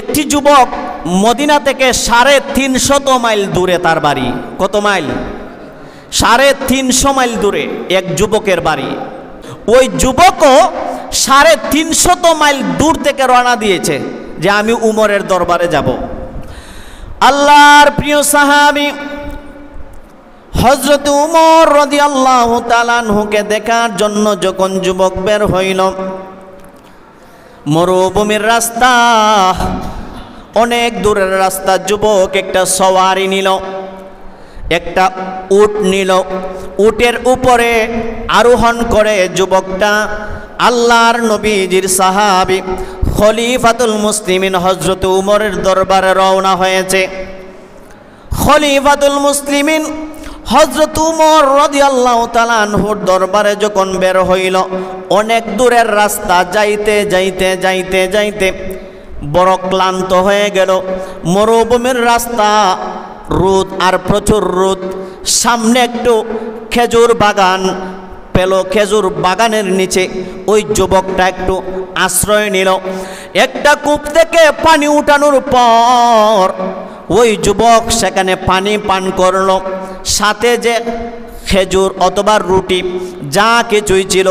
একটি যুবক মদিনা থেকে 350 মাইল দূরে তার বাড়ি। কত মাইল? 350 মাইল দূরে এক যুবকের বাড়ি। ওই যুবকও 350 মাইল দূর থেকে রওনা দিয়েছে যে আমি উমরের দরবারে যাব। আল্লাহর প্রিয় সাহাবী হযরত উমর রাদিয়াল্লাহু তাআলা আনহুকে দেখার জন্য যখন যুবক বের হইল, মরুভূমির রাস্তা, অনেক দূরের রাস্তা, যুবক একটা সওয়ারি নিল, একটা উট নিল। উটের উপরে আরোহণ করে যুবকটা আল্লাহর নবীজির সাহাবী খলিফাতুল মুসলিমিন হযরত উমরের দরবারে রওনা হয়েছে। খলিফাতুল মুসলিমিন হযরত উমর রাদিয়াল্লাহু তাআলা আনহুর দরবারে যখন বের হইল, অনেক দূরের রাস্তা, যাইতে যাইতে যাইতে যাইতে বড় ক্লান্ত হয়ে গেল। মরুভূমির রাস্তা, রোদ আর প্রচুর রোদ। সামনে একটু খেজুর বাগান পেল, খেজুর বাগানের নিচে ওই যুবকটা একটু আশ্রয় নিল। একটা কূপ থেকে পানি উঠানোর পর ওই যুবক সেখানে পানি পান করল। সাথে যে খেজুর অথবা রুটি যা কিছুই ছিল,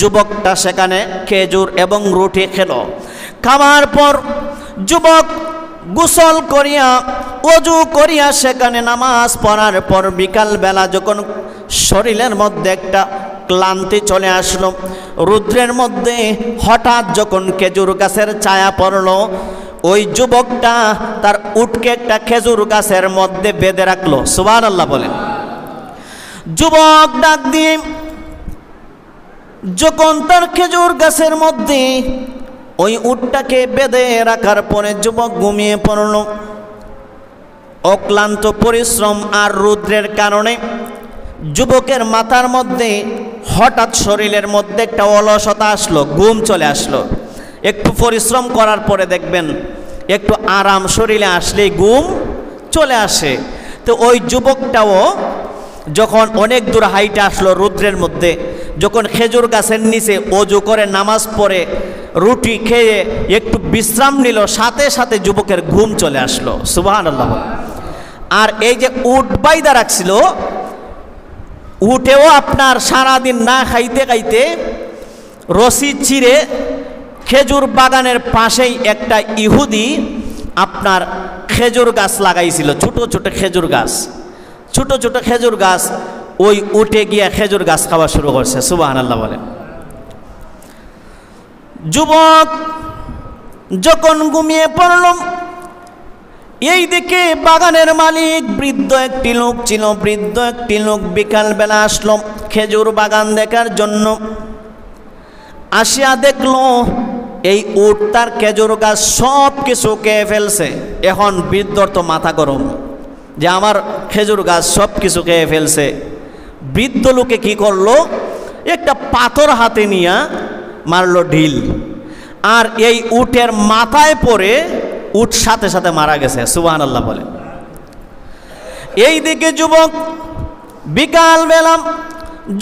যুবকটা সেখানে খেজুর এবং রুটি খেল। খাওয়ার পর যুবক গোসল করিয়া, ওযু করিয়া সেখানে নামাজ পড়ার পর বিকালবেলা যখন শরীরের মধ্যে একটা ক্লান্তি চলে আসলো, রৌদ্রের মধ্যে হঠাৎ যখন খেজুর গাছের ছায়া পড়ল, ওই যুবকটা তার উটকে একটা খেজুর গাছের মধ্যে বেঁধে রাখলো। সুবহানাল্লাহ বলেন। যুবক ডাক দিয়ে যখন তার খেজুর গাছের মধ্যে ওই উটটাকে বেঁধে রাখার পরে যুবক ঘুমিয়ে পড়ল। অক্লান্ত পরিশ্রম আর রৌদ্রের কারণে যুবকের মাথার মধ্যে হঠাৎ শরীরের মধ্যে একটা অলসতা আসলো, ঘুম চলে আসলো। একটু পরিশ্রম করার পরে দেখবেন একটু আরাম শরীরে আসলেই ঘুম চলে আসে। তো ওই যুবকটাও যখন অনেক দূর হাইটে আসলো রৌদ্রের মধ্যে, যখন খেজুর গাছের নিচে ওযু করে নামাজ পড়ে রুটি খেয়ে একটু বিশ্রাম নিল, সাথে সাথে যুবকের ঘুম চলে আসলো। সুবহানাল্লাহ। আর এই যে উট বাইদা রাখছিল, উটেও আপনার সারাদিন না খাইতে খাইতে রশি চিরে খেজুর বাগানের পাশেই একটা ইহুদি আপনার খেজুর গাছ লাগাইছিল, ছোট ছোট খেজুর গাছ, ছোট ছোট খেজুর গাছ। ওই উটে গিয়ে খেজুর গাছ খাওয়া শুরু করছে। সুবহানাল্লাহ বলেন। যুবক যখন ঘুমিয়ে পড়ল, এই দিকে বাগানের মালিক বৃদ্ধ একটি লোক ছিল। বৃদ্ধ একটি লোক বিকালবেলা আসলো খেজুর বাগান দেখার জন্য। আসিয়া দেখলো এই উট তার খেজুর গাছ সব কিছু খেয়ে ফেলছে। এখন বৃদ্ধর তো মাথা গরম যে আমার খেজুর গাছ সব কিছু খেয়ে ফেলছে। বৃদ্ধ লোকে কি করলো, একটা পাথর হাতে নিয়ে মারলো ঢিল, আর এই উটের মাথায় পড়ে উট সাথে সাথে মারা গেছে। সুবহানাল্লাহ বলে। এই দিকে যুবক বিকালবেলা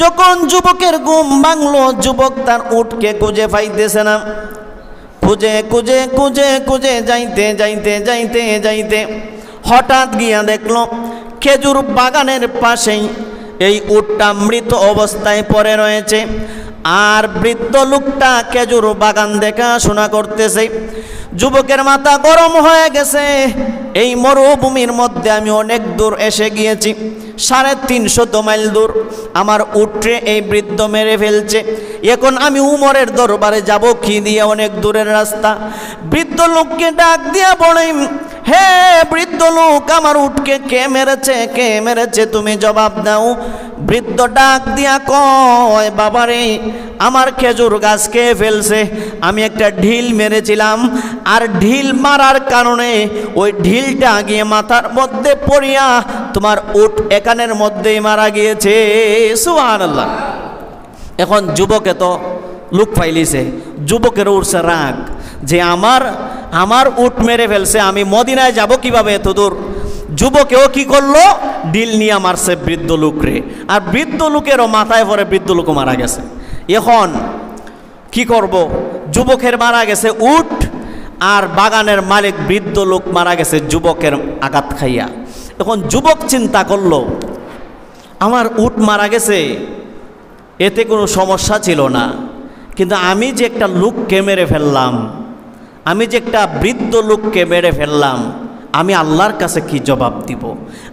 যখন যুবকের ঘুম ভাঙলো, যুবক তার উটকে খুঁজে পাইতেছে না। খুঁজে খুঁজে খুঁজে খুঁজে যাইতে যাইতে যাইতে যাইতে হঠাৎ গিয়া দেখলো খেজুর বাগানের পাশেই এই উটটা মৃত অবস্থায় পড়ে রয়েছে। আর বৃদ্ধ লোকটা খেজুর বাগান দেখাশোনা করতেছে। যুবকের মাথা গরম হয়ে গেছে। এই মরুভূমির মধ্যে আমি অনেক দূর এসে গিয়েছি, 350 মাইল দূর। আমার উটরে এই বৃদ্ধ মেরে ফেলছে। এখন আমি উমরের দরবারে যাব কি দিয়ে? অনেক দূরের রাস্তা। বৃদ্ধ লোককে ডাক দিয়া বলে, হে বৃদ্ধ লোক, আমার উটকে কে মেরেছে? কে মেরেছে? তুমি জবাব দাও। বৃদ্ধ ডাক দিয়া কয়, বাবারে, আমার খেজুর গাছ খেয়ে ফেলছে। আমি একটা ঢিল মেরেছিলাম, আর ঢিল মারার কারণে ওই ঢিলটা গিয়ে মাথার মধ্যে পড়িয়া তোমার উট এখানের মধ্যেই মারা গিয়েছে। সুবহানাল্লাহ। এখন যুবকে তো লুক ফাইলিছে, যুবকের উঠছে রাগ যে আমার উট মেরে ফেলছে, আমি মদিনায় যাব কিভাবে এত দূর? যুবকেও কি করলো, ঢিল নিয়ে মারছে বৃদ্ধ লোকরে। আর বৃদ্ধ লোকেরও মাথায় পরে বৃদ্ধ লোকও মারা গেছে। এখন কি করব? যুবকের মারা গেছে উট, আর বাগানের মালিক বৃদ্ধ লোক মারা গেছে যুবকের আঘাত খাইয়া। এখন যুবক চিন্তা করলো, আমার উট মারা গেছে, এতে কোনো সমস্যা ছিল না, কিন্তু আমি যে একটা লোককে মেরে ফেললাম, আমি যে একটা বৃদ্ধ লোককে মেরে ফেললাম, আমি আল্লাহর কাছে কি জবাব দিব?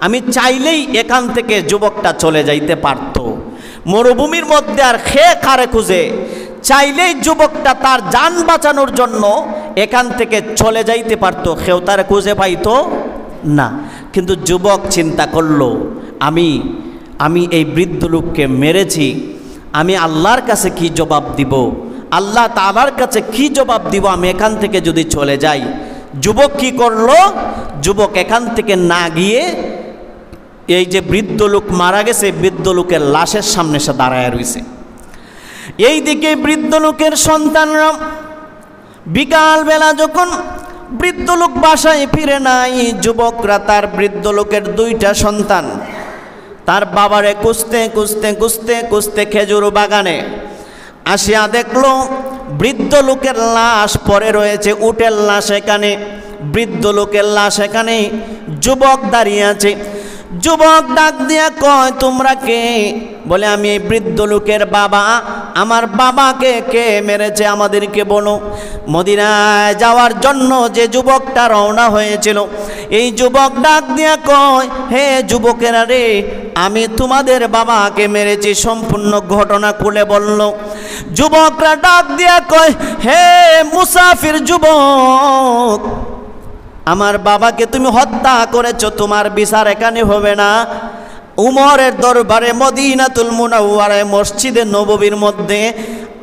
আমি চাইলেই এখান থেকে যুবকটা চলে যাইতে পারত, মরুভূমির মধ্যে আর খেয়ে খারে খুঁজে চাইলেই যুবকটা তার জান বাঁচানোর জন্য এখান থেকে চলে যাইতে পারত, কেউ তার খুঁজে পাইতো না। কিন্তু যুবক চিন্তা করলো, আমি এই বৃদ্ধ লোককে মেরেছি, আমি আল্লাহর কাছে কি জবাব দিব, আল্লাহ তাআলার কাছে কি জবাব দিব আমি এখান থেকে যদি চলে যাই? যুবক কি করলো? যুবক এখান থেকে না গিয়ে এই যে বৃদ্ধ লোক মারা গেছে, বৃদ্ধ লোকের লাশের সামনে সে দাঁড়ায় রয়েছে। এইদিকে বৃদ্ধ লোকের সন্তানরা বিকালবেলা যখন বৃদ্ধ লোক বাসায় ফিরে নাই, যুবকরা তার বৃদ্ধ লোকের দুইটা সন্তান তার বাবারে খুঁজতে খুঁজতে খুঁজতে খুঁজতে খেজুর বাগানে আসিয়া দেখলো বৃদ্ধ লোকের লাশ পড়ে রয়েছে, উটের লাশ এখানে, বৃদ্ধ লোকের লাশ এখানে, যুবক দাঁড়িয়ে আছে। যুবক ডাক দিয়া কয়, তোমরা কে? বলে, আমি এই বৃদ্ধ লোকের বাবা। আমার বাবাকে কে মেরেছে আমাদেরকে বলো। মদিনায় যাওয়ার জন্য যে যুবকটা রওনা হয়েছিল, এই যুবক ডাক দিয়া কয়, হে যুবকেরা রে, আমি তোমাদের বাবাকে মেরেছি। সম্পূর্ণ ঘটনা খুলে বলল। যুবকরা ডাক দিয়া কয়, হে মুসাফির যুবক, আমার বাবাকে তুমি হত্যা করেছো, তোমার বিচার এখানে হবে না, উমরের দরবারে মদিনাতুল মুনাওয়ারায় মসজিদে নববীর মধ্যে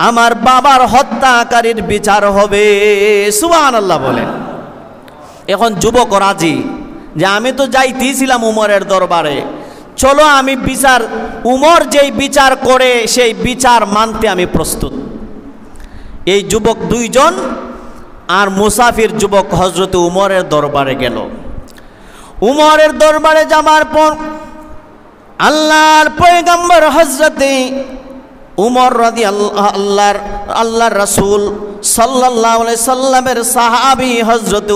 আমার বাবার হত্যাকারীর বিচার হবে। সুবহানাল্লাহ বলেন। এখন যুবক রাজি যে আমি তো যাইতেছিলাম উমরের দরবারে, চলো আমি বিচার, উমর যেই বিচার করে সেই বিচার মানতে আমি প্রস্তুত। এই যুবক দুইজন আর মুসাফির যুবক হযরত উমরের দরবারে গেল। উমরের দরবারে যাবার পর আল্লাহর পয়গম্বর হযরতে উমর আল্লাহর রাসূল সাল্লাল্লাহু আলাইহি সাল্লামের সাহাবী হযরত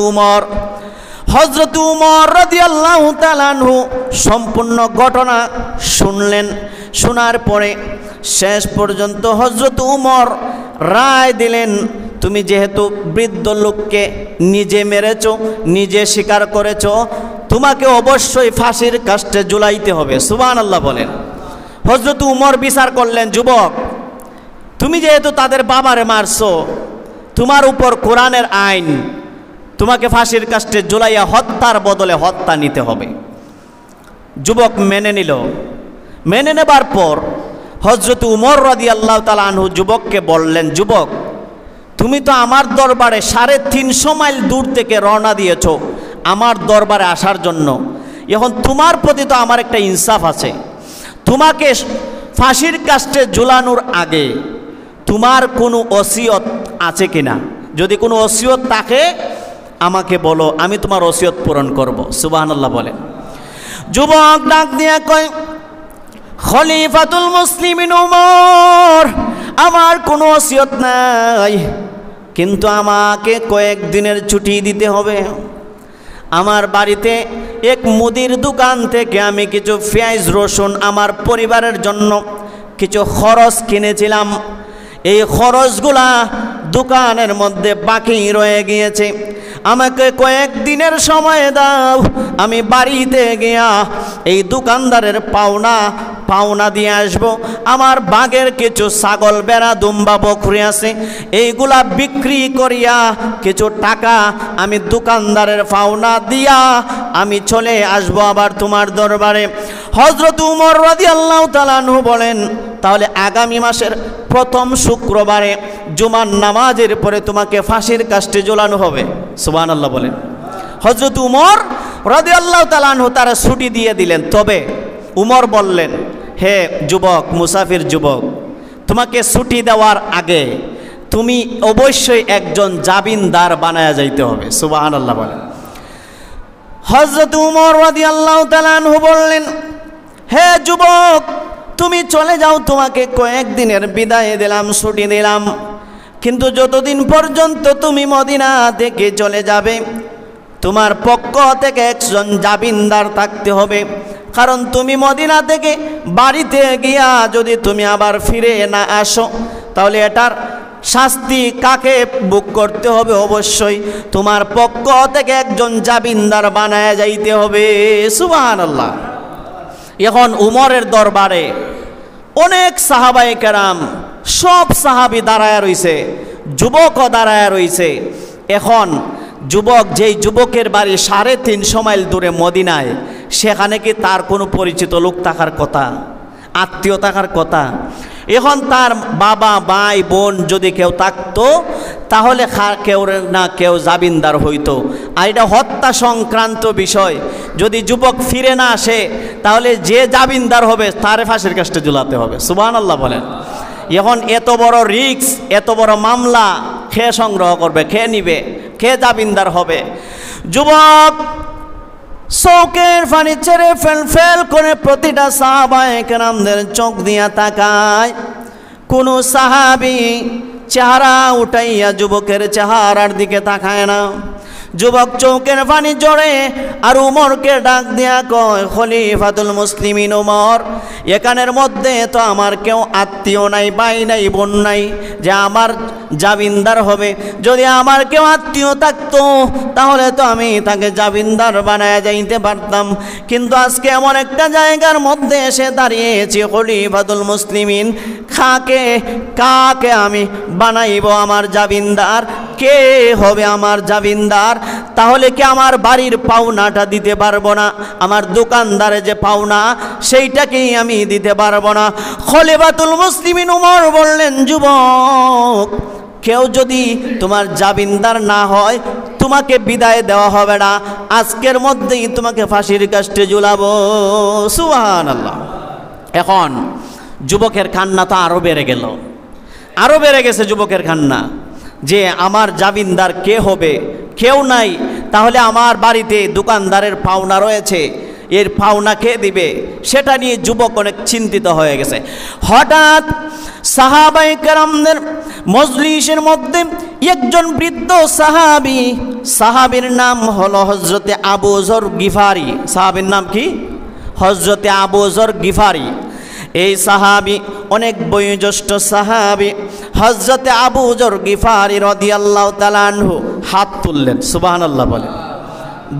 উমর রাদিয়াল্লাহু তাআলা আনহু সম্পূর্ণ ঘটনা শুনলেন। শোনার পরে শেষ পর্যন্ত হযরত উমর রায় দিলেন, তুমি যেহেতু বৃদ্ধ লোককে নিজে মেরেছো, নিজে স্বীকার করেছো, তোমাকে অবশ্যই ফাঁসির কাস্টে ঝুলাইতে হবে। সুবহানাল্লাহ বলেন। হযরত উমর বিচার করলেন, যুবক, তুমি যেহেতু তাদের বাবারে মারছো, তোমার উপর কোরআনের আইন, তোমাকে ফাঁসির কাস্টে ঝুলাইয়া হত্যার বদলে হত্যা নিতে হবে। যুবক মেনে নিল। মেনে নেবার পর হযরত উমর রাদিয়াল্লাহু তাআলা আনহু যুবককে বললেন, যুবক, তুমি তো আমার দরবারে 350 মাইল দূর থেকে রওনা দিয়েছো আমার দরবারে আসার জন্য। এখন তোমার প্রতি তো আমার একটা ইনসাফ আছে। তোমাকে ফাঁসির কাস্টে ঝুলানোর আগে তোমার কোনো ওসিয়ত আছে কিনা? যদি কোনো ওসিয়ত থাকে আমাকে বলো, আমি তোমার ওসিয়ত পূরণ করব। সুবহানাল্লাহ বলেন। যুবক ডাক দিয়া কয়, খলিফাতুল মুসলিমিন উমর, আমার কোনো ওসিয়ত নাই, কিন্তু আমাকে কয়েকদিনের ছুটি দিতে হবে। আমার বাড়িতে এক মুদির দোকান থেকে আমি কিছু পেঁয়াজ রসুন আমার পরিবারের জন্য কিছু খরচ কিনেছিলাম। এই খরচগুলা দোকানের মধ্যে বাকি রয়ে গিয়েছে। আমাকে কয়েকদিনের সময় দাও, আমি বাড়িতে গিয়া এই দোকানদারের পাওনা দিয়ে আসবো। আমার বাঘের কিছু ছাগল, বেড়া, দুম্বা, বকরি আছে, এইগুলা বিক্রি করিয়া কিছু টাকা আমি দোকানদারের পাওনা দিয়া আমি চলে আসবো আবার তোমার দরবারে। হযরত উমর রাদিয়াল্লাহু তাআলা আনহু বলেন, তাহলে আগামী মাসের প্রথম শুক্রবারে জুমার নামাজের পরে তোমাকে ফাঁসির কাস্টে ঝোলানো হবে। সুবহানাল্লাহ বলেন। হযরত উমর রাদিয়াল্লাহু তাআলা আনহু তারা ছুটি দিয়ে দিলেন। তবে উমর বললেন, হে যুবক, মুসাফির যুবক, তোমাকে ছুটি দেওয়ার আগে তুমি অবশ্যই একজন জামিনদার বানায়া যাইতে হবে। সুবহানাল্লাহ বলেন। হযরত উমর রাদিয়াল্লাহু তাআলা আনহু বললেন, হে যুবক, তুমি চলে যাও, তোমাকে কয়েকদিনের বিদায় দিলাম, ছুটি দিলাম, কিন্তু যতদিন পর্যন্ত তুমি মদিনা থেকে চলে যাবে, তোমার পক্ষ থেকে একজন জামিনদার থাকতে হবে। কারণ তুমি মদিনা থেকে বাড়িতে গিয়া যদি তুমি আবার ফিরে না আসো, তাহলে এটার শাস্তি কাকে ভোগ করতে হবে? অবশ্যই তোমার পক্ষ থেকে একজন জামিনদার বানায় যাইতে হবে। সুবহানাল্লাহ। এখন উমরের দরবারে অনেক সাহাবায়ে কেরাম, সব সাহাবী দাঁড়ায় রইছে, যুবকও দাঁড়ায় রইছে। এখন যুবক, যেই যুবকের বাড়ি 350 মাইল দূরে মদিনায়, সেখানে কি তার কোনো পরিচিত লোক থাকার কথা, আত্মীয় থাকার কথা? এখন তার বাবা, ভাই, বোন যদি কেউ থাকতো, তাহলে কেউ না কেউ জামিনদার হইতো। আর এটা হত্যা সংক্রান্ত বিষয়। যদি যুবক ফিরে না আসে, তাহলে যে জামিনদার হবে তারে ফাঁসির কাস্টে ঝুলাতে হবে। সুবহানাল্লাহ বলেন। এখন এত বড় রিস্ক, এত বড় মামলা কে সংগ্রহ করবে, কে নিবে, কে জামিনদার হবে? যুবক চোখের পানি ছেড়ে ফেল করে প্রতিটা সাহাবায়ে কেরামদের চোখ দিয়া তাকায়। কোনো সাহাবী চেহারা উঠাইয়া যুবকের চেহারার দিকে তাকায় না। যুবক চোখের পানি জড়ে আর উমরকে ডাক দিয়া কয়, খলিফাতুল মুসলিমিন উমর, এখানের মধ্যে তো আমার কেউ আত্মীয় নাই, ভাই নাই, বোন নাই যে আমার জামিনদার হবে। যদি আমার কেউ আত্মীয় থাকতো, তাহলে তো আমি তাকে জামিনদার বানায় যাইতে পারতাম। কিন্তু আজকে এমন একটা জায়গার মধ্যে এসে দাঁড়িয়েছি, খলিফাতুল মুসলিমিন, কাকে আমি বানাইব আমার জামিনদার? কে হবে আমার জামিনদার? তাহলে কি আমার বাড়ির পাওনাটা দিতে পারবো না? আমার দোকানদারে যে পাওনা, সেইটাকেই আমি দিতে পারবো না। খলিফাতুল মুসলিমিন উমর বললেন, যুবক, কেউ যদি তোমার জামিনদার না হয়, তোমাকে বিদায় দেওয়া হবে না, আজকের মধ্যেই তোমাকে ফাঁসির কাস্টে ঝুলাবো। সুবহানাল্লাহ। এখন যুবকের কান্না তো আরো বেড়ে গেল, আরো বেড়ে গেছে যুবকের কান্না, যে আমার জামিনদার কে হবে? কেউ নাই। তাহলে আমার বাড়িতে দোকানদারের পাওনা রয়েছে, এর পাওনা কে দিবে? সেটা নিয়ে যুবক অনেক চিন্তিত হয়ে গেছে। হঠাৎ সাহাবায়ে কেরামদের মজলিসের মধ্যে একজন বৃদ্ধ সাহাবীর নাম হলো হযরতে আবু যর গিফারি। সাহাবীর নাম কি? হযরতে আবু যর গিফারি। এই সাহাবী অনেক বয়োজ্যেষ্ঠ সাহাবী, হযরতে আবু যর গিফারি রাদিয়াল্লাহু তাআলা আনহু হাত তুললেন। সুবহানাল্লাহ বলেন।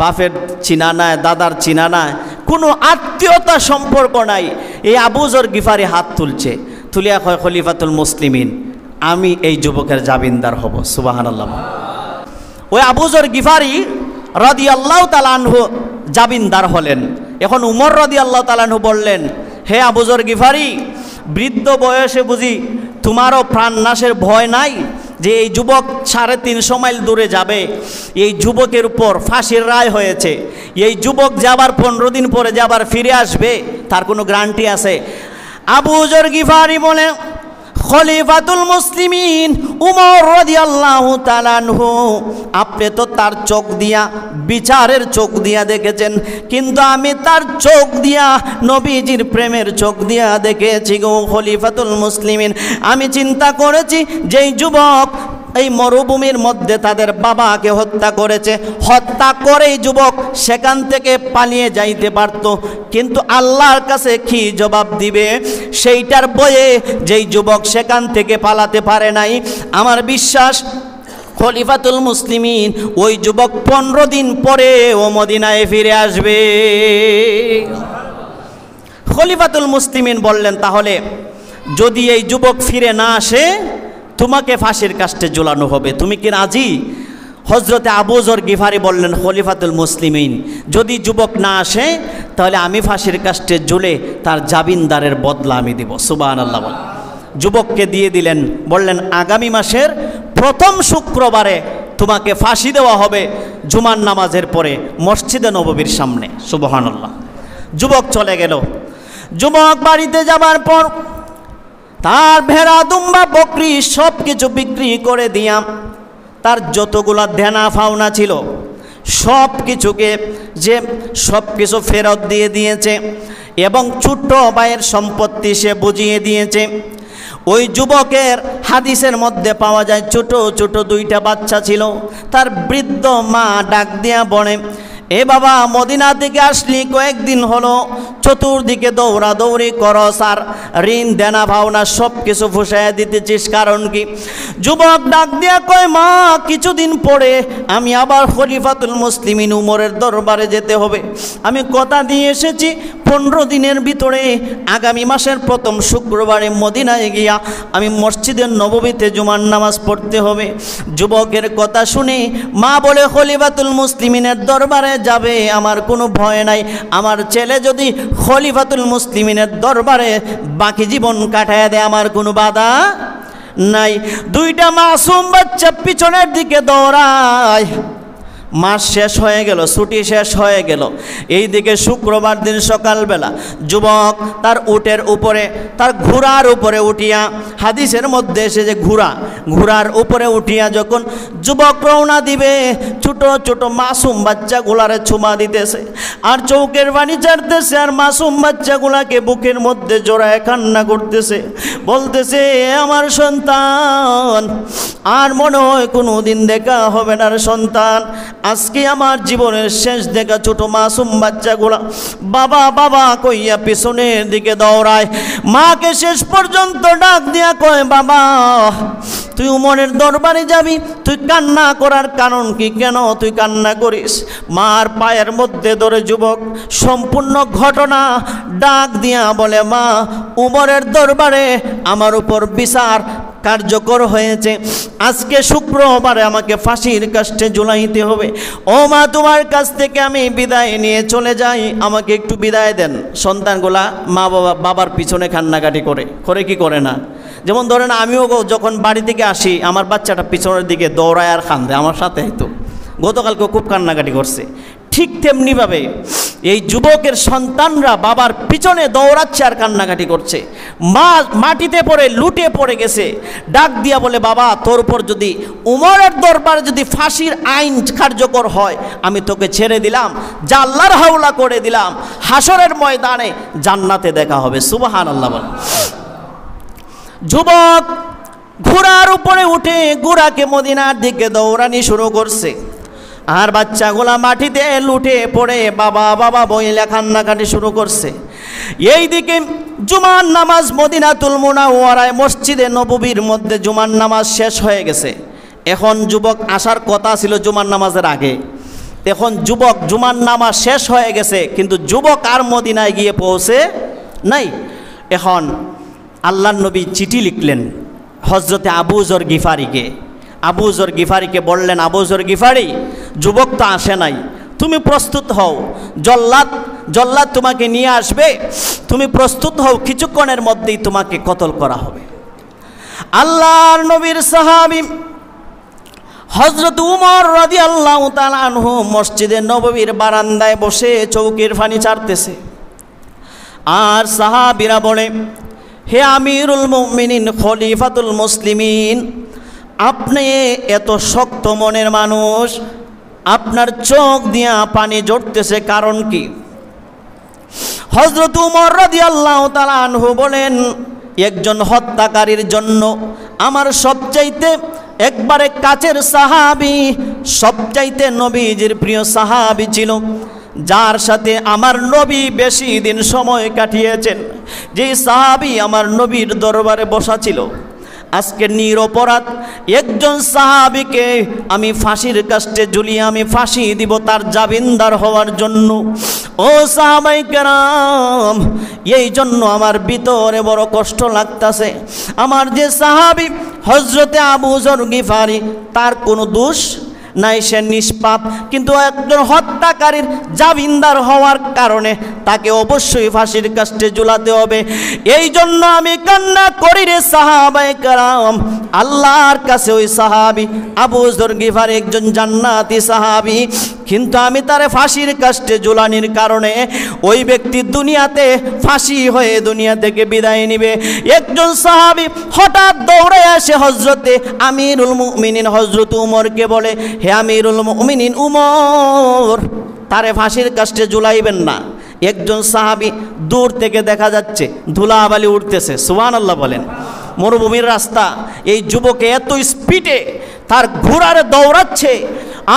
বাপের চিনা নাই, দাদার চিনা নাই, কোনো আত্মীয়তা সম্পর্ক নাই, এই আবু যর গিফারি হাত তুলছে। তুলিয়া কয়, খলিফাতুল মুসলিমিন, আমি এই যুবকের জামিনদার হব। সুবহানাল্লাহ। ওই আবু যর গিফারি রাদিয়াল্লাহু তাআলা আনহু জামিনদার হলেন। এখন উমর রাদিয়াল্লাহু তাআলা আনহু বললেন, হে আবু যর গিফারি, বৃদ্ধ বয়সে বুঝি তোমারও প্রাণনাশের ভয় নাই? যে এই যুবক 350 মাইল দূরে যাবে, এই যুবকের উপর ফাঁসির রায় হয়েছে, এই যুবক যে আবার 15 দিন পরে যে আবার ফিরে আসবে, তার কোনো গ্যারান্টি আছে? আবু যর গিফারি বলে, খলিফাতুল মুসলিমিন উমর রাদিয়াল্লাহু তাআলা আনহু, আপনি তো তার চোখ দিয়া, বিচারের চোখ দিয়া দেখেছেন, কিন্তু আমি তার চোখ দিয়া, নবীজির প্রেমের চোখ দিয়া দেখেছি গো খলিফাতুল মুসলিমিন। আমি চিন্তা করেছি, যেই যুবক এই মরুভূমির মধ্যে তাদের বাবাকে হত্যা করেছে, হত্যা করেই যুবক সেখান থেকে পালিয়ে যাইতে পারত, কিন্তু আল্লাহর কাছে কি জবাব দিবে সেইটার ভয়ে যেই যুবক সেখান থেকে পালাতে পারে নাই, আমার বিশ্বাস খলিফাতুল মুসলিমিন ওই যুবক 15 দিন পরে ও মদিনায় ফিরে আসবে। খলিফাতুল মুসলিমিন বললেন, তাহলে যদি এই যুবক ফিরে না আসে, তোমাকে ফাঁসির কাস্টে ঝুলানো হবে, তুমি কি রাজি? হযরতে আবু যর গিফারি বললেন, খলিফাতুল মুসলিমিন, যদি যুবক না আসে, তাহলে আমি ফাঁসির কাস্টে ঝুলে তার জামিনদারের বদলা আমি দেব। সুবহানাল্লাহ বলেন। যুবককে দিয়ে দিলেন, বললেন, আগামী মাসের প্রথম শুক্রবারে তোমাকে ফাঁসি দেওয়া হবে, জুমার নামাজের পরে মসজিদে নববীর সামনে। সুবহানাল্লাহ। যুবক চলে গেল। যুবক বাড়িতে যাবার পর তার ভেড়া, দুম্বা, বকরি সব কিছু বিক্রি করে দিয়া তার যতগুলা দেনা পাওনা ছিল সব কিছু ফেরত দিয়ে দিয়েছে এবং ছোট্ট ভাইয়ের সম্পত্তি সে বুঝিয়ে দিয়েছে। ওই যুবকের হাদিসের মধ্যে পাওয়া যায় ছোট ছোট দুইটা বাচ্চা ছিল। তার বৃদ্ধ মা ডাক দিয়া বলে, এ বাবা, মদিনা থেকে আসলি কয়েকদিন হলো, চতুর্দিকে দৌড়াদৌড়ি করস আর ঋণ দেনা ভাওনা সব কিছু ফুসাইয়া দিতেছিস, কারণ কি? যুবক ডাক দিয়া কয়, মা, কিছুদিন পরে আমি আবার খলিফাতুল মুসলিমিন উমরের দরবারে যেতে হবে। আমি কথা দিয়ে এসেছি 15 দিনের ভিতরে আগামী মাসের প্রথম শুক্রবারে মদিনায় গিয়া আমি মসজিদের নববীতে জুমার নামাজ পড়তে হবে। যুবকের কথা শুনে মা বলে, খলিফাতুল মুসলিমিনের দরবারে যাবে, আমার কোনো ভয় নাই। আমার ছেলে যদি খলিফাতুল মুসলিমিনের দরবারে বাকি জীবন কাটায় দেয়, আমার কোনো বাধা নাই। দুইটা মাসুম বাচ্চা পিছনের দিকে দৌড়ায়। মাস শেষ হয়ে গেল, ছুটি শেষ হয়ে গেল। এইদিকে শুক্রবার দিন সকালবেলা যুবক তার উটের উপরে, তার ঘোড়ার উপরে উঠিয়া, হাদিসের মধ্যে এসে যে ঘোড়ার উপরে উঠিয়া যখন যুবক রওনা দিবে, ছোট ছোট মাসুম বাচ্চাগুলারে চুমা দিতেছে আর চৌকের পানি ছাড়তেছে, আর মাসুম বাচ্চাগুলাকে বুকের মধ্যে জড়ায় কান্না করতেছে, বলতেছে, আমার সন্তান, আর মনে হয় কোনো দিন দেখা হবে না সন্তান, আজকে আমার জীবনের শেষ দেখা ছোট মাসুম বাচ্চাগুলা বাবা বাবা কইয়া পিছনের দিকে দৌড়ায়। মাকে শেষ পর্যন্ত ডাক দিয়া কয়, বাবা, তুই উমরের দরবারে যাবি, তুই কান্না করার কারণ কি? কেন তুই কান্না করিস? মার পায়ের মধ্যে ধরে যুবক সম্পূর্ণ ঘটনা ডাক দিয়া বলে, মা, উমরের দরবারে আমার উপর বিচার কার্যকর হয়েছে, আজকে শুক্রবারে আমাকে ফাঁসির কাস্টে ঝুলাইতে হবে। ও মা, তোমার কাছ থেকে আমি বিদায় নিয়ে চলে যাই, আমাকে একটু বিদায় দেন। সন্তানগুলা মা বাবার পিছনে কান্নাকাটি করে কি করে না? যেমন ধরেন আমিও যখন বাড়ি থেকে আসি, আমার বাচ্চাটা পিছনের দিকে দৌড়ায় আর কান্দে, আমার সাথে হয়তো গতকালকে খুব কান্নাকাটি করছে। ঠিক তেমনিভাবে এই যুবকের সন্তানরা বাবার পিছনে দৌড়াচ্ছে আর কান্নাকাটি করছে। মা মাটিতে পড়ে লুটে পড়ে গেছে, ডাক দিয়া বলে, বাবা, তোর উপর যদি উমরের দরবারে যদি ফাঁসির আইন কার্যকর হয়, আমি তোকে ছেড়ে দিলাম, জাল্লার হাওলা করে দিলাম, হাসরের ময়দানে জান্নাতে দেখা হবে। সুবহানাল্লাহ বলে। যুবক ঘোড়ার উপরে উঠে ঘোড়াকে মদিনার দিকে দৌড়ানি শুরু করছে, আর বাচ্চাগুলা মাটিতে লুটে পড়ে বাবা বাবা বইলে কান্নাকাটি শুরু করছে। এইদিকে জুমার নামাজ মদিনাতুল মুনাওয়ারায় মসজিদে নববীর মধ্যে জুমার নামাজ শেষ হয়ে গেছে। এখন যুবক আসার কথা ছিল জুমার নামাজের আগে, এখন যুবক জুমার নামাজ শেষ হয়ে গেছে, কিন্তু যুবক আর মদিনায় গিয়ে পৌঁছে নাই। এখন আল্লাহর নবী চিঠি লিখলেন হজরতে আবু যর গিফারিকে। আবু যর গিফারিকে বললেন, আবু যর গিফারি, যুবক তো আসে নাই, তুমি প্রস্তুত হও, জল্লাদ তোমাকে নিয়ে আসবে, তুমি প্রস্তুত হও, কিছুক্ষণের মধ্যেই তোমাকে কতল করা হবে। আল্লাহর নবীর সাহাবী হযরত উমর রাদিয়াল্লাহু তাআলা আনহু মসজিদে নববীর বারান্দায় বসে চৌকির পানি ছাড়তেছে, আর সাহাবীরা বলে, হে আমিরুল মুমিনিন, খলিফাতুল মুসলিমিন, আপনি এত শক্ত মনের মানুষ, আপনার চোখ দিয়া পানি ঝরতেছে, কারণ কি? হযরত উমর রাদিয়াল্লাহু তাআলা আনহু বলেন, একজন হত্যাকারীর জন্য আমার সবচাইতে একবারে কাছের সাহাবী, সবচাইতে নবীজির প্রিয় সাহাবী ছিল, যার সাথে আমার নবী বেশি দিন সময় কাটিয়েছেন, যেই সাহাবী আমার নবীর দরবারে বসা ছিল, আজকে নিরপরাধ একজন সাহাবীকে আমি ফাঁসির কাস্টে ঝুলিয়ে আমি ফাঁসি দিব তার জামিনদার হওয়ার জন্য। ও সাহাবায়ে কেরাম, এই জন্য আমার ভিতরে বড় কষ্ট লাগতেছে। আমার যে সাহাবী হযরতে আবু যর গিফারি, তার কোনো দোষ নাই, সে নিষ্পাপ, কিন্তু একজন হত্যাকারীর জামিনদার হওয়ার কারণে তাকে অবশ্যই ফাঁসির কাস্টে ঝুলাতে হবে। এই জন্য আমি কান্না করি রে সাহাবায়ে কেরাম, আল্লাহর কাছে ওই সাহাবী আবু যর গিফারি একজন জান্নাতি সাহাবী, কিন্তু আমি তারে ফাঁসির কাস্টে ঝুলানির কারণে ওই ব্যক্তি দুনিয়াতে ফাঁসি হয়ে দুনিয়া থেকে বিদায় নিবে। একজন সাহাবী হঠাৎ দৌড়ে আসে হযরতে আমিরুল মুমিনিন হযরত উমরকে বলে, হে আমিরুল মুমিনিন উমর, তারে ফাঁসির কাস্টে ঝুলাইবেন না। একজন সাহাবী দূর থেকে দেখা যাচ্ছে ধুলাবালি উঠতেছে, সুবহানাল্লাহ বলেন। মরুভূমির রাস্তা, এই যুবকে এত স্পিডে তার ঘোড়ারে দৌড়াচ্ছে,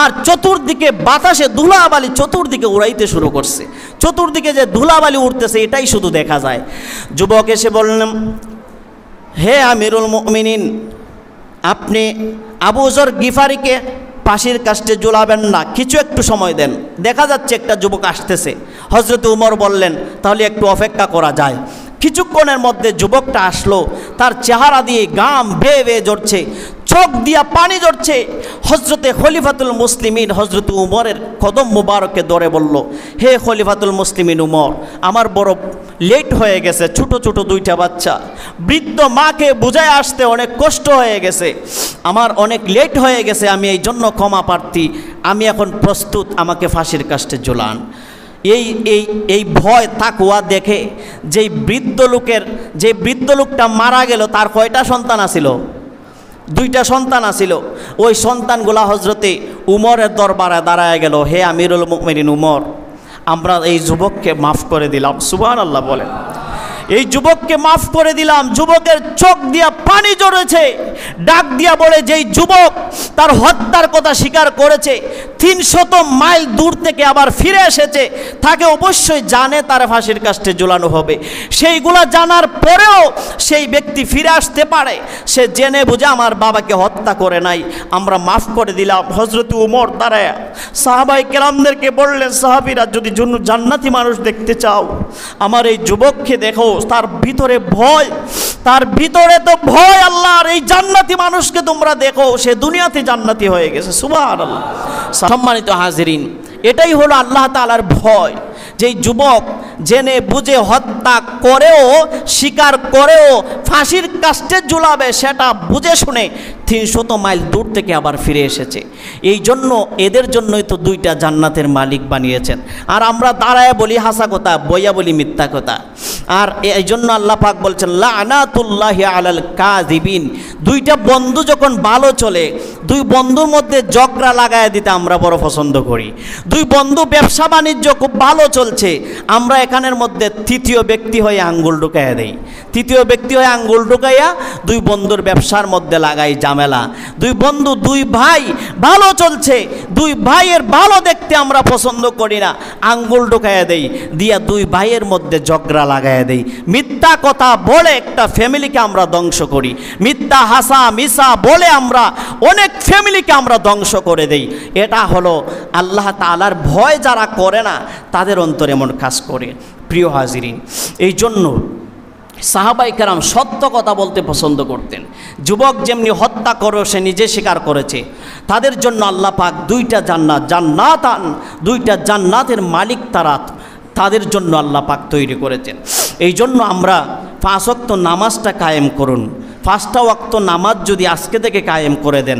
আর চতুর্দিকে বাতাসে ধুলাবালি চতুর্দিকে উড়াইতে শুরু করছে। চতুর্দিকে যে ধুলাবালি উঠতেছে এটাই শুধু দেখা যায়। যুবক এসে বললেন, হে আমিরুল মুমিনিন, আপনি আবু যর গিফারিকে ফাঁসির কাস্টে ঝুলাবেন না, কিছু একটু সময় দেন, দেখা যাচ্ছে একটা যুবক আসতেছে। হযরত উমর বললেন, তাহলে একটু অপেক্ষা করা যায়। কিছুক্ষণের মধ্যে যুবকটা আসলো, তার চেহারা দিয়ে গাম বেয়ে বেয়ে ঝরছে, চোখ দিয়া পানি ঝরছে। হজরতে খলিফাতুল মুসলিমিন হজরত উমরের কদম মুবারকে ধরে বলল, হে খলিফাতুল মুসলিমিন উমর, আমার বড় লেট হয়ে গেছে, ছোট ছোট দুইটা বাচ্চা, বৃদ্ধ মাকে বুঝায় আসতে অনেক কষ্ট হয়ে গেছে, আমার অনেক লেট হয়ে গেছে, আমি এই জন্য ক্ষমা প্রার্থী, আমি এখন প্রস্তুত, আমাকে ফাঁসির কাস্টে ঝুলান। এই ভয় তাকওয়া দেখে যে বৃদ্ধ লোকটা মারা গেল, তার কয়টা সন্তান আছিল? 2টা সন্তান আছিল। ওই সন্তানগুলা হজরতে উমরের দরবারে দাঁড়ায় গেল, হে আমিরুল মুমিনিন উমর, আমরা এই যুবককে মাফ করে দিলাম। সুবহানাল্লাহ বলেন। এই যুবককে মাফ করে দিলাম। যুবকের চোখ দিয়া পানি ঝরেছে, ডাক দিয়া বলে, যেই যুবক তার হত্যার কথা স্বীকার করেছে, 300 মাইল দূর থেকে আবার ফিরে এসেছে, তাকে অবশ্যই জানে তার ফাঁসির কাস্টে ঝুলানো হবে। সেইগুলা জানার পরেও সেই ব্যক্তি ফিরে আসতে পারে, সে জেনে বুঝে আমার বাবাকে হত্যা করে নাই, আমরা মাফ করে দিলাম। হযরত উমর দাঁড়ায় সাহাবায়ে কেরামদেরকে বললেন, সাহাবীরা, যদি জান্নাতি মানুষ দেখতে চাও, আমার এই যুবককে দেখো, তার ভিতরে ভয়, তার ভিতরে তো ভয় আল্লাহর, এই জান্নাতি মানুষকে তোমরা দেখো, সে দুনিয়াতে জান্নাতি হয়ে গেছে। সুবহানাল্লাহ। সম্মানিত হাজিরিন, এটাই হলো আল্লাহ তাআলার ভয়। যেই যুবক জেনে বুঝে হত্যা করেও, স্বীকার করেও ফাঁসির কাস্টে ঝুলাবে, সেটা বুঝে শুনে 300 মাইল দূর থেকে আবার ফিরে এসেছে। এই জন্য এদের জন্যই তো 2টা জান্নাতের মালিক বানিয়েছেন। আর আমরা দাঁড়ায় বলি হাসা কথা, বইয়া বলি মিথ্যা কথা। আর এই জন্য আল্লাহ পাক বলছেন, লানাতুল্লাহি আলাল কাযিবিন। 2টা বন্ধু যখন ভালো চলে, 2 বন্ধুর মধ্যে ঝগড়া লাগায় দিতে আমরা বড় পছন্দ করি। 2 বন্ধু ব্যবসা বাণিজ্য খুব ভালো চলছে, আমরা এখানের মধ্যে তৃতীয় ব্যক্তি হয়ে আঙ্গুল ঢুকাইয়া দেই। তৃতীয় ব্যক্তি হয়ে আঙ্গুল ঢুকাইয়া 2 বন্ধুর ব্যবসার মধ্যে লাগাই ঝামেলা। 2 বন্ধু, 2 ভাই ভালো চলছে, 2 ভাইয়ের ভালো দেখতে আমরা পছন্দ করি না, আঙ্গুল ঢুকাইয়া দেই, দিয়া 2 ভাইয়ের মধ্যে ঝগড়া লাগাইয়া দেই। মিথ্যা কথা বলে একটা ফ্যামিলিকে আমরা ধ্বংস করি, মিথ্যা হাসা মিশা বলে আমরা অনেক ফ্যামিলিকে আমরা ধ্বংস করে দেই। এটা হলো আল্লাহ তাআলার ভয় যারা করে না, তাদের অন্তরে এমন কাজ করে। প্রিয় হাজিরিন, এই জন্য সাহাবায়ে কেরাম সত্য কথা বলতে পছন্দ করতেন। যুবক যেমনি হত্যা করে সে নিজে স্বীকার করেছে, তাদের জন্য আল্লাহ পাক 2টা জান্নাতান, 2টা জান্নাতের মালিক তাদের জন্য আল্লাহ পাক তৈরি করেছেন। এই জন্য আমরা 5 ওয়াক্ত নামাজটা কায়েম করুন। 5টা ওয়াক্ত নামাজ যদি আজকে থেকে কায়েম করে দেন,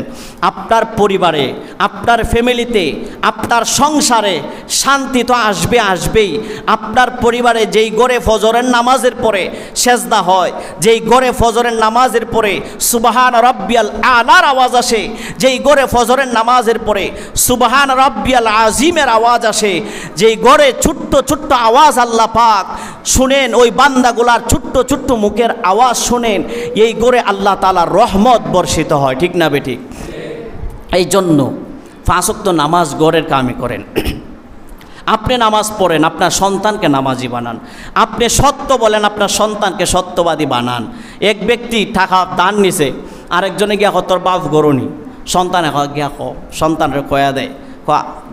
আপনার পরিবারে, আপনার ফ্যামিলিতে, আপনার সংসারে শান্তি তো আসবেই। আপনার পরিবারে যেই ঘরে ফজরের নামাজের পরে সেজদা হয়, যেই ঘরে ফজরের নামাজের পরে সুবহান রাব্বিয়াল আলার আওয়াজ আসে, যেই ঘরে ফজরের নামাজের পরে সুবহান রাব্বিয়াল আজিমের আওয়াজ আসে, যেই ঘরে ছোট্ট ছোট্ট আওয়াজ আল্লাহ পাক শুনেন, ওই বান্দাগুলার ছোট্ট ছোট্ট মুখের আওয়াজ শুনেন, এই ঘরে আল্লাহ তাআলার রহমত বর্ষিত হয়। ঠিক না বেঠিক? এই জন্য 5 ওয়াক্ত নামাজ ঘরের কামে করেন। আপনি নামাজ পড়েন, আপনার সন্তানকে নামাজি বানান। আপনি সত্য বলেন, আপনার সন্তানকে সত্যবাদী বানান। এক ব্যক্তি টাকা দান নিছে, আরেকজনে গিয়া তোর বাপ গরনি, সন্তানে গিয়া সন্তানরে কয়া দেয়,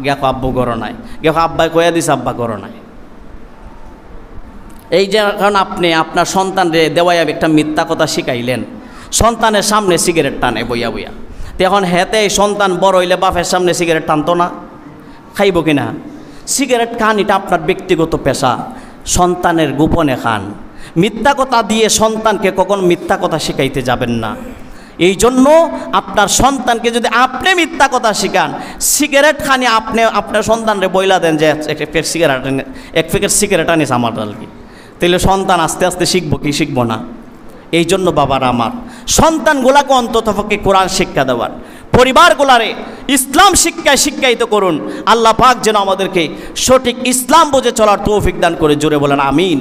গিয়া আব্বু গর নাই, গিয়া আব্বাই কয়া দিছে আব্বা গর নাই। এই যে এখন আপনি আপনার সন্তানরে দেওয়াই একটা মিথ্যা কথা শিখাইলেন, সন্তানের সামনে সিগারেট টানে বইয়া বইয়া, তো এখন হেতে সন্তান বড় হইলে বাপের সামনে সিগারেট টানতো না? খাইব কিনা? সিগারেট খান, এটা আপনার ব্যক্তিগত পেশা, সন্তানের গোপনে খান। মিথ্যা কথা দিয়ে সন্তানকে কখন মিথ্যা কথা শিখাইতে যাবেন না। এই জন্য আপনার সন্তানকে যদি আপনি মিথ্যা কথা শিখান, সিগারেট খানি আপনি আপনার সন্তানরে বইলা দেন যে এক প্যাকেট সিগারেট আনিস আমার কি, তাহলে সন্তান আস্তে আস্তে শিখবো কি শিখবো না? এই জন্য বাবারা আমার, সন্তানগুলাকে অন্ততপক্ষে কোরআন শিক্ষা দেওয়ার, পরিবারগুলারে ইসলাম শিক্ষায়িত করুন। আল্লাহ পাক যেন আমাদেরকে সঠিক ইসলাম বুঝে চলার তৌফিক দান করে, জোরে বলেন আমিন।